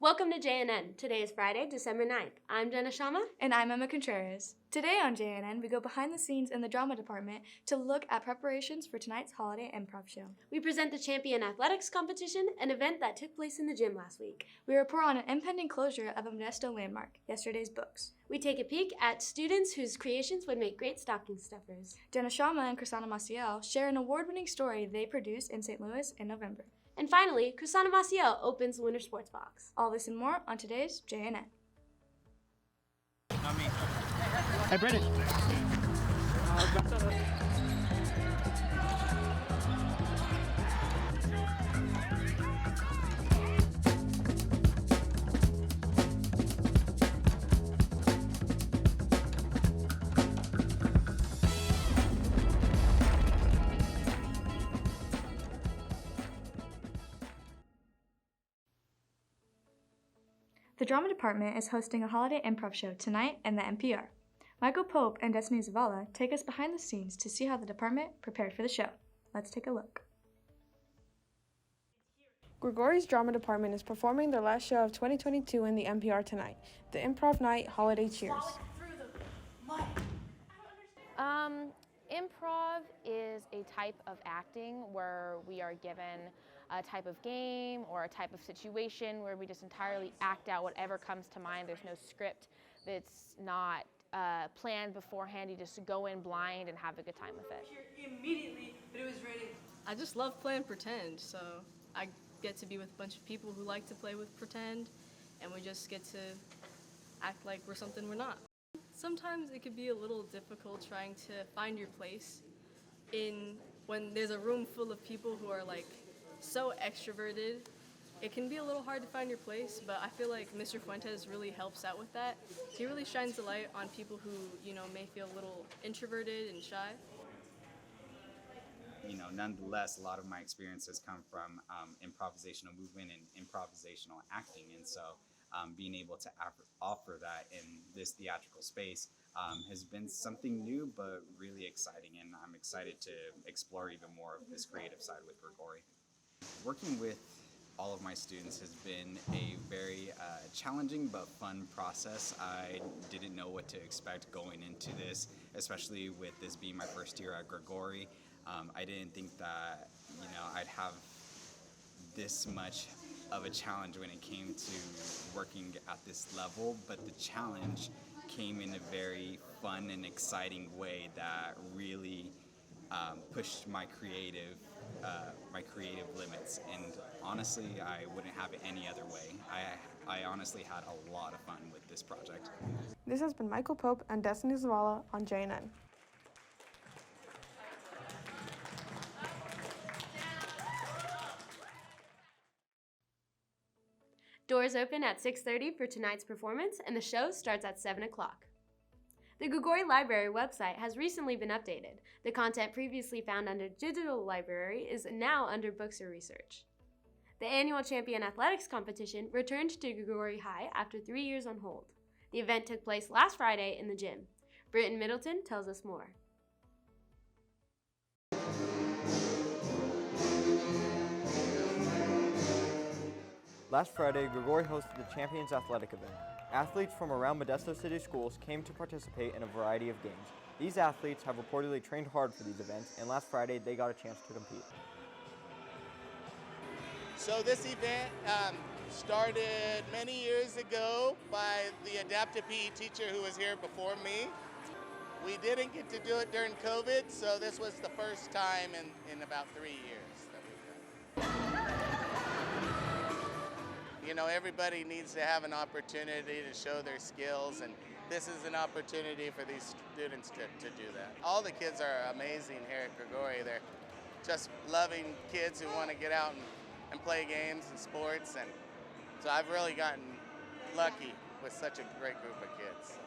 Welcome to JNN. Today is Friday, December 9th. I'm Jenna Sharma. And I'm Emma Contreras. Today on JNN, we go behind the scenes in the drama department to look at preparations for tonight's holiday improv show. We present the Champion Athletics Competition, an event that took place in the gym last week. We report on an impending closure of a Modesto landmark, yesterday's books. We take a peek at students whose creations would make great stocking stuffers. Jenna Sharma and Chrisana Maciel share an award-winning story they produced in St. Louis in November. And finally, Chrisana Maciel opens the Winter Sports Box. All this and more on today's JNN. Not me. Hey, Brennan. The drama department is hosting a holiday improv show tonight in the NPR. Michael Pope and Destiny Zavala take us behind the scenes to see how the department prepared for the show. Let's take a look. Grigory's drama department is performing their last show of 2022 in the NPR tonight, the Improv Night Holiday Cheers. Improv is a type of acting where we are given a type of game or a type of situation where we just entirely act out whatever comes to mind. There's no script that's not planned beforehand. You just go in blind and have a good time with it. Immediately, but it was raining. I just love playing pretend, so I get to be with a bunch of people who like to play with pretend, and we just get to act like we're something we're not. Sometimes it could be a little difficult trying to find your place when there's a room full of people who are like so extroverted. It can be a little hard to find your place, but I feel like Mr. Fuentes really helps out with that. He really shines the light on people who, may feel a little introverted and shy. Nonetheless, a lot of my experiences come from improvisational movement and improvisational acting, and so being able to offer that in this theatrical space has been something new but really exciting, and I'm excited to explore even more of this creative side with Grigory. Working with all of my students has been a very challenging but fun process. I didn't know what to expect going into this, especially with this being my first year at Grigory. I didn't think that I'd have this much of a challenge when it came to working at this level, but the challenge came in a very fun and exciting way that really pushed my creative limits, and honestly I wouldn't have it any other way. I honestly had a lot of fun with this project. This has been Michael Pope and Destiny Zavala on JNN. Doors open at 6:30 for tonight's performance, and the show starts at 7 o'clock. The Grigory Library website has recently been updated. The content previously found under Digital Library is now under Books or Research. The annual Champion Athletics Competition returned to Grigory High after 3 years on hold. The event took place last Friday in the gym. Britton Middleton tells us more. Last Friday, Grigory hosted the Champions Athletic event. Athletes from around Modesto City Schools came to participate in a variety of games. These athletes have reportedly trained hard for these events, and last Friday they got a chance to compete. So this event started many years ago by the adaptive PE teacher who was here before me. We didn't get to do it during COVID, so this was the first time in about 3 years that we've done it. Everybody needs to have an opportunity to show their skills, and this is an opportunity for these students to do that. All the kids are amazing here at Grigory. They're just loving kids who want to get out and play games and sports, and so I've really gotten lucky with such a great group of kids.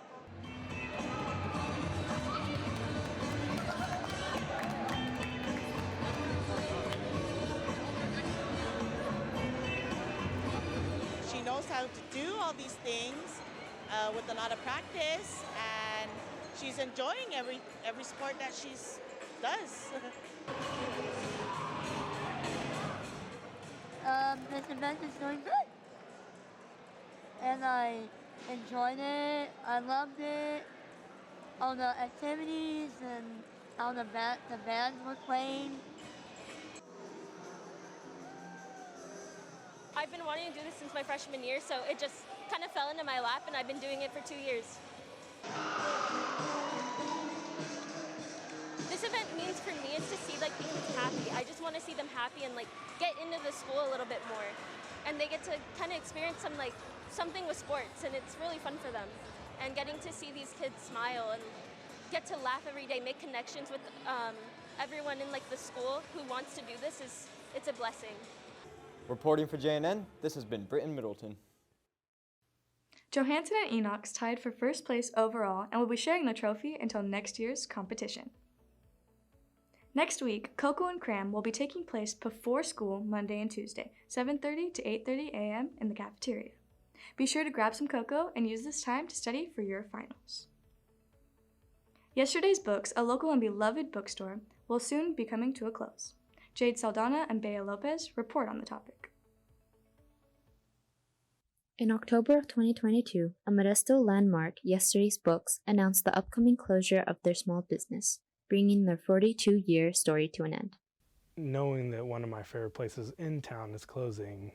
She knows how to do all these things with a lot of practice, and she's enjoying every sport that she does. This event is going good. and I enjoyed it. I loved it. All the activities and how the bands were playing. I've been wanting to do this since my freshman year, so it just kind of fell into my lap, and I've been doing it for 2 years. This event means for me is to see like the kids happy. I just want to see them happy and like get into the school a little bit more, and they get to kind of experience something with sports, and it's really fun for them. And getting to see these kids smile and get to laugh every day, make connections with everyone in like the school who wants to do this it's a blessing. Reporting for JNN, this has been Britton Middleton. Johansson and Enochs tied for first place overall and will be sharing the trophy until next year's competition. Next week, Cocoa and Cram will be taking place before school Monday and Tuesday, 7:30 to 8:30 a.m. in the cafeteria. Be sure to grab some cocoa and use this time to study for your finals. Yesterday's Books, a local and beloved bookstore, will soon be coming to a close. Jade Saldana and Bea Lopez report on the topic. In October of 2022, a Modesto landmark, Yesterday's Books, announced the upcoming closure of their small business, bringing their 42-year story to an end. Knowing that one of my favorite places in town is closing,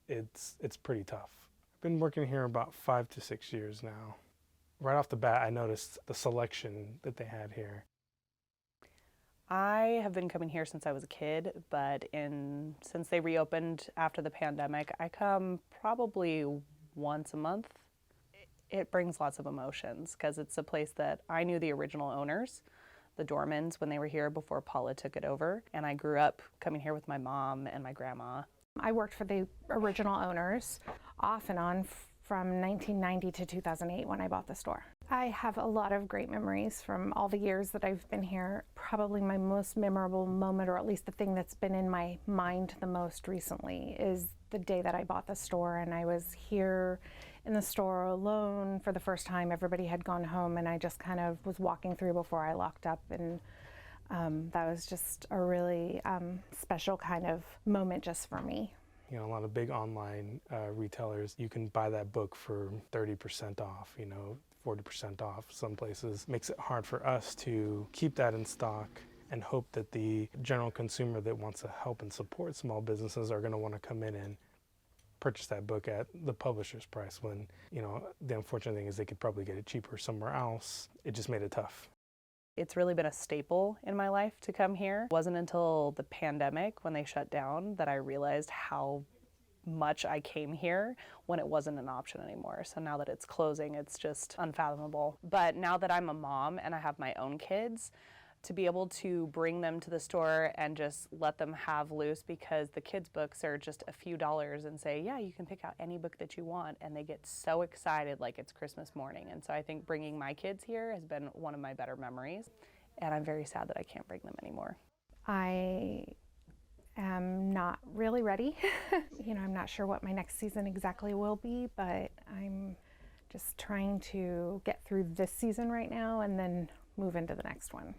it's pretty tough. I've been working here about 5 to 6 years now. Right off the bat, I noticed the selection that they had here. I have been coming here since I was a kid, but since they reopened after the pandemic, I come probably once a month. It brings lots of emotions because it's a place that I knew the original owners, the Dormans, when they were here before Paula took it over, and I grew up coming here with my mom and my grandma. I worked for the original owners off and on from 1990 to 2008 when I bought the store. I have a lot of great memories from all the years that I've been here. Probably my most memorable moment, or at least the thing that's been in my mind the most recently, is the day that I bought the store and I was here in the store alone for the first time. Everybody had gone home and I just kind of was walking through before I locked up, and that was just a really special kind of moment just for me. You know, a lot of big online retailers, you can buy that book for 30% off, 40% off some places. Makes it hard for us to keep that in stock and hope that the general consumer that wants to help and support small businesses are going to want to come in and purchase that book at the publisher's price, when, the unfortunate thing is they could probably get it cheaper somewhere else. It just made it tough. It's really been a staple in my life to come here. It wasn't until the pandemic, when they shut down, that I realized how much I came here when it wasn't an option anymore. So now that it's closing, it's just unfathomable. But now that I'm a mom and I have my own kids, to be able to bring them to the store and just let them have loose, because the kids' books are just a few dollars, and say, yeah, you can pick out any book that you want, and they get so excited like it's Christmas morning. And so I think bringing my kids here has been one of my better memories, and I'm very sad that I can't bring them anymore. I am not really ready. I'm not sure what my next season exactly will be, but I'm just trying to get through this season right now and then move into the next one.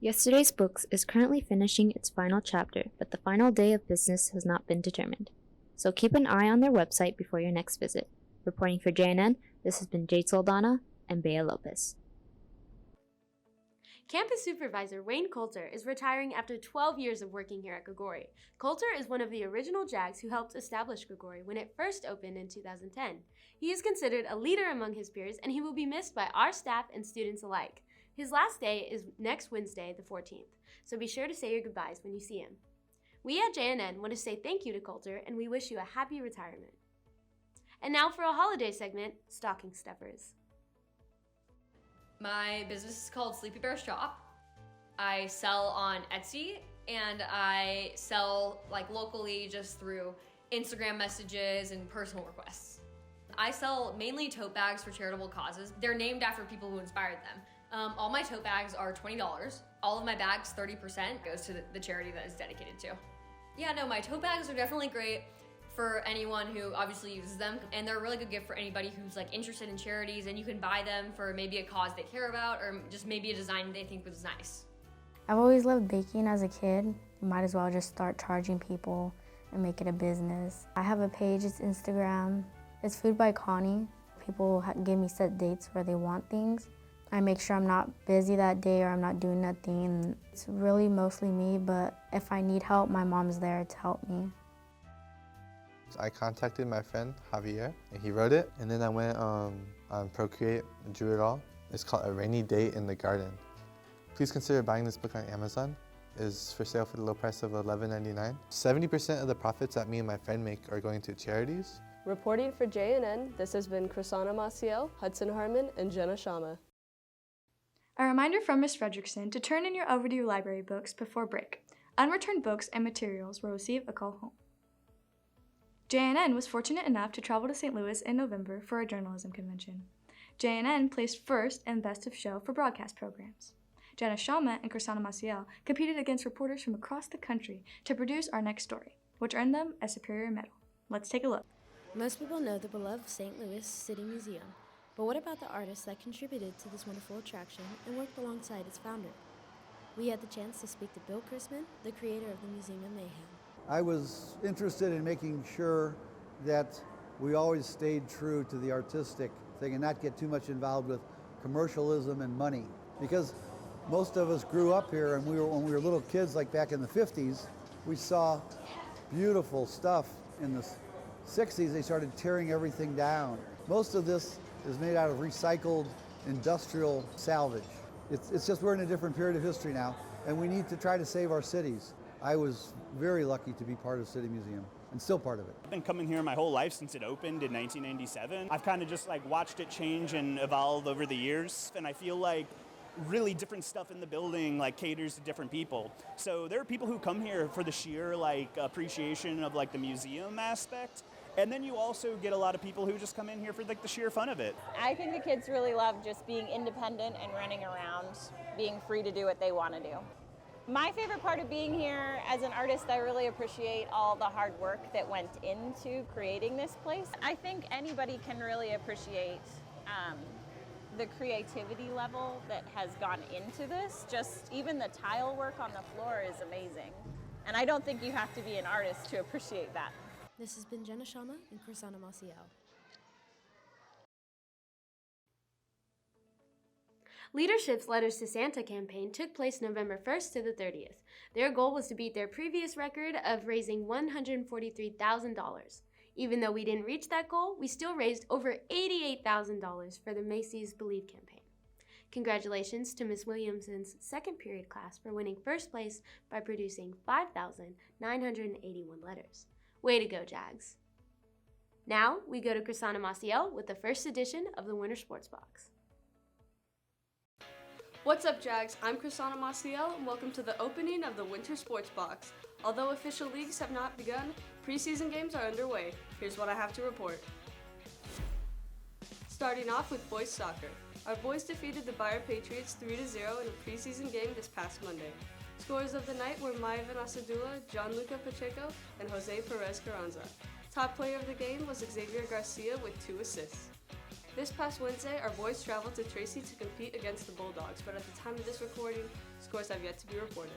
Yesterday's Books is currently finishing its final chapter, but the final day of business has not been determined. So keep an eye on their website before your next visit. Reporting for JNN, this has been Jade Saldana and Bea Lopez. Campus Supervisor Wayne Coulter is retiring after 12 years of working here at Grigori. Coulter is one of the original JAGs who helped establish Grigori when it first opened in 2010. He is considered a leader among his peers, and he will be missed by our staff and students alike. His last day is next Wednesday, the 14th, so be sure to say your goodbyes when you see him. We at JNN want to say thank you to Coulter, and we wish you a happy retirement. And now for a holiday segment, Stocking Stuffers. My business is called Sleepy Bear Shop. I sell on Etsy, and I sell locally just through Instagram messages and personal requests. I sell mainly tote bags for charitable causes. They're named after people who inspired them. All my tote bags are $20. All of my bags, 30%, goes to the charity that is dedicated to. Yeah, no, my tote bags are definitely great for anyone who obviously uses them, and they're a really good gift for anybody who's interested in charities, and you can buy them for maybe a cause they care about, or just maybe a design they think was nice. I've always loved baking as a kid. You might as well just start charging people and make it a business. I have a page, it's Instagram, It's Food by Connie. People give me set dates where they want things. I make sure I'm not busy that day or I'm not doing nothing. It's really mostly me, but if I need help, my mom's there to help me. I contacted my friend Javier and he wrote it, and then I went on Procreate and drew it all. It's called A Rainy Day in the Garden. Please consider buying this book on Amazon. It's for sale for the low price of $11.99. 70% of the profits that me and my friend make are going to charities. Reporting for JNN, this has been Chrisana Maciel, Hudson Harmon, and Jenna Shama. A reminder from Ms. Fredrickson to turn in your overdue library books before break. Unreturned books and materials will receive a call home. JNN was fortunate enough to travel to St. Louis in November for a journalism convention. JNN placed first in Best of Show for broadcast programs. Jenna Shama and Chrisana Maciel competed against reporters from across the country to produce our next story, which earned them a Superior Medal. Let's take a look. Most people know the beloved St. Louis City Museum, but what about the artists that contributed to this wonderful attraction and worked alongside its founder? We had the chance to speak to Bill Chrisman, the creator of the Museum of Mayhem. I was interested in making sure that we always stayed true to the artistic thing and not get too much involved with commercialism and money. Because most of us grew up here, and when we were little kids, like back in the 50s, we saw beautiful stuff. In the 60s, they started tearing everything down. Most of this is made out of recycled industrial salvage. It's just we're in a different period of history now, and we need to try to save our cities. I was very lucky to be part of City Museum and still part of it. I've been coming here my whole life since it opened in 1997. I've kind of just watched it change and evolve over the years, and I feel like really different stuff in the building caters to different people. So there are people who come here for the sheer appreciation of the museum aspect. And then you also get a lot of people who just come in here for the sheer fun of it. I think the kids really love just being independent and running around, being free to do what they want to do. My favorite part of being here as an artist, I really appreciate all the hard work that went into creating this place. I think anybody can really appreciate the creativity level that has gone into this. Just even the tile work on the floor is amazing. And I don't think you have to be an artist to appreciate that. This has been Jenna Shama and Chrisana Maciel. Leadership's Letters to Santa campaign took place November 1st to the 30th. Their goal was to beat their previous record of raising $143,000. Even though we didn't reach that goal, we still raised over $88,000 for the Macy's Believe campaign. Congratulations to Ms. Williamson's second period class for winning first place by producing 5,981 letters. Way to go, Jags. Now we go to Chrisana Maciel with the first edition of the Winter Sports Box. What's up, Jags? I'm Chrisana Maciel, and welcome to the opening of the Winter Sports Box. Although official leagues have not begun, preseason games are underway. Here's what I have to report. Starting off with boys soccer. Our boys defeated the Bayer Patriots 3-0 in a preseason game this past Monday. Scores of the night were Maivan Asadula, Gianluca Pacheco, and Jose Perez Carranza. Top player of the game was Xavier Garcia with 2 assists. This past Wednesday, our boys traveled to Tracy to compete against the Bulldogs, but at the time of this recording, scores have yet to be reported.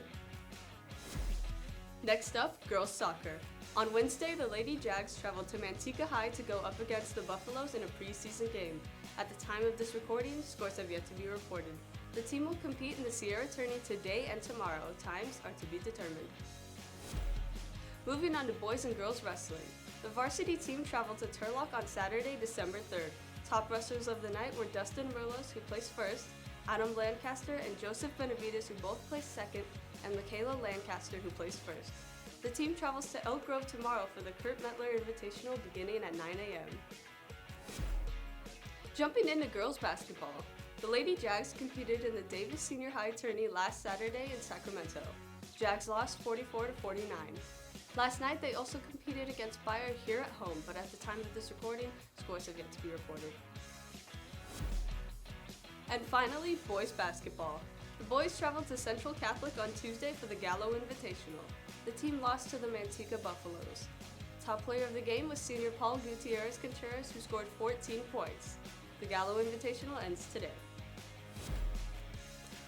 Next up, girls soccer. On Wednesday, the Lady Jags traveled to Manteca High to go up against the Buffaloes in a preseason game. At the time of this recording, scores have yet to be reported. The team will compete in the Sierra Tourney today and tomorrow. Times are to be determined. Moving on to boys and girls wrestling. The varsity team traveled to Turlock on Saturday, December 3rd. Top wrestlers of the night were Dustin Merlos, who placed first, Adam Lancaster and Joseph Benavides, who both placed second, and Michaela Lancaster, who placed first. The team travels to Elk Grove tomorrow for the Kurt Mettler Invitational beginning at 9 a.m. Jumping into girls basketball, the Lady Jags competed in the Davis Senior High Tourney last Saturday in Sacramento. Jags lost 44-49. Last night, they also competed against Bayer here at home, but at the time of this recording, scores have yet to be reported. And finally, boys basketball. The boys traveled to Central Catholic on Tuesday for the Gallo Invitational. The team lost to the Manteca Buffaloes. Top player of the game was senior Paul Gutierrez Contreras, who scored 14 points. The Gallo Invitational ends today.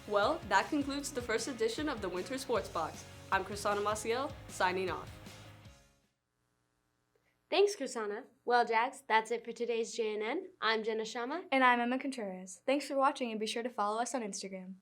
Well, that concludes the first edition of the Winter Sports Box. I'm Chrisana Maciel, signing off. Thanks, Chrisana. Well, Jags, that's it for today's JNN. I'm Jenna Sharma. And I'm Emma Contreras. Thanks for watching and be sure to follow us on Instagram.